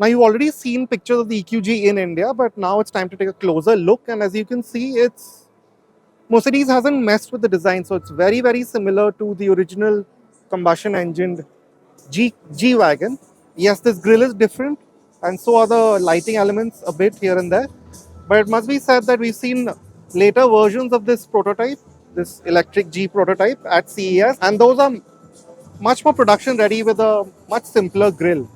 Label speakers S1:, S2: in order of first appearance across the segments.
S1: Now you've already seen pictures of the EQG in India, but now it's time to take a closer look. And as you can see, Mercedes hasn't messed with the design, so it's very, very similar to the original combustion engine G-Wagon. Yes, this grille is different, and so are the lighting elements a bit here and there. But it must be said that we've seen later versions of this prototype, this electric G prototype at CES, and those are much more production ready with a much simpler grille.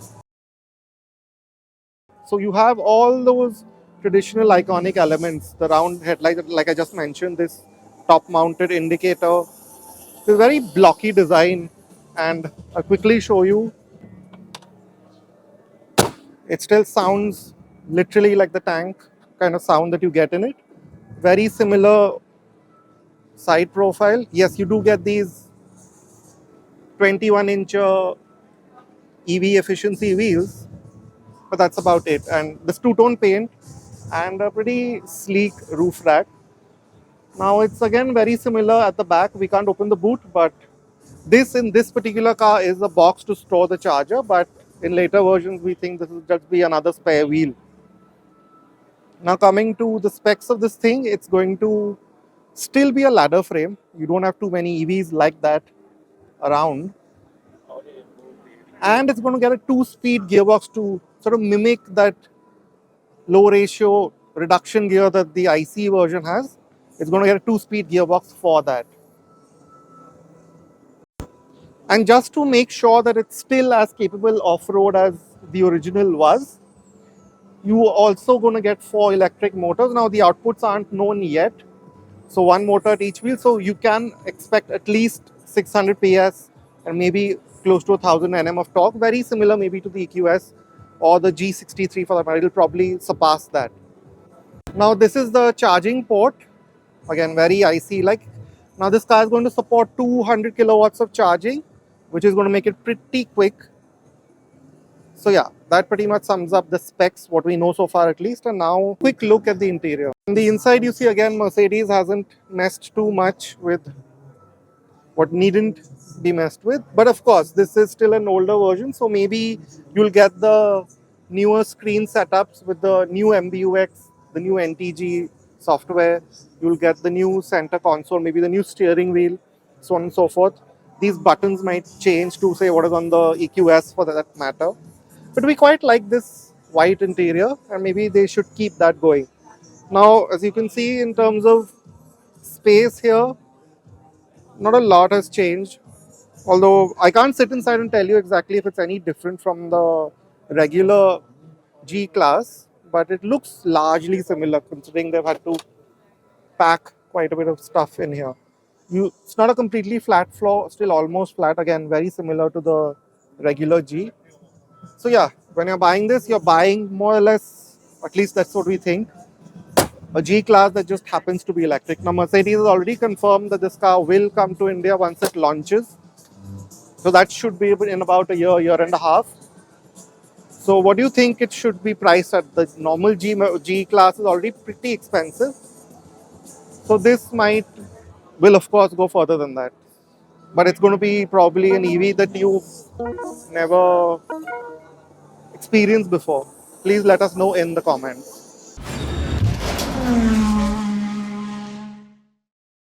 S1: So you have all those traditional iconic elements, the round headlight, like I just mentioned, this top-mounted indicator, the very blocky design, and I'll quickly show you. It still sounds literally like the tank kind of sound that you get in it. Very similar side profile. Yes, you do get these 21-inch EV efficiency wheels, but that's about it. And this two-tone paint and a pretty sleek roof rack. Now it's again very similar at the back. We can't open the boot, but in this particular car is a box to store the charger, but in later versions we think this will just be another spare wheel. Now coming to the specs of this thing, it's going to still be a ladder frame. You don't have too many EVs like that around. And it's going to get a 2-speed gearbox to sort of mimic that low ratio reduction gear that the IC version has. It's going to get a 2-speed gearbox for that. And just to make sure that it's still as capable off-road as the original was, you are also going to get 4 electric motors. Now the outputs aren't known yet. So 1 motor at each wheel. So you can expect at least 600 PS and maybe close to 1000 Nm of torque. Very similar maybe to the EQS or the G63 for that matter. It will probably surpass that. Now this is the charging port. Again, very IC-like. Now this car is going to support 200 kilowatts of charging, which is going to make it pretty quick. So yeah, that pretty much sums up the specs, what we know so far at least. And now, quick look at the interior. On the inside, you see again, Mercedes hasn't messed too much with what needn't be messed with. But of course, this is still an older version, so maybe you'll get the newer screen setups with the new MBUX, the new NTG software. You'll get the new center console, maybe the new steering wheel, so on and so forth. These buttons might change to say what is on the EQS for that matter. But we quite like this white interior, and maybe they should keep that going. Now, as you can see, in terms of space here, not a lot has changed. Although I can't sit inside and tell you exactly if it's any different from the regular G class, but it looks largely similar considering they've had to pack quite a bit of stuff in here. It's not a completely flat floor, still almost flat, again, very similar to the regular G. So yeah, when you're buying this, you're buying more or less, at least that's what we think, a G-Class that just happens to be electric. Now Mercedes has already confirmed that this car will come to India once it launches. So that should be in about a year and a half. So what do you think it should be priced at? The normal G-Class is already pretty expensive. So this will of course go further than that. But it's going to be probably an EV that you've never experienced before. Please let us know in the comments.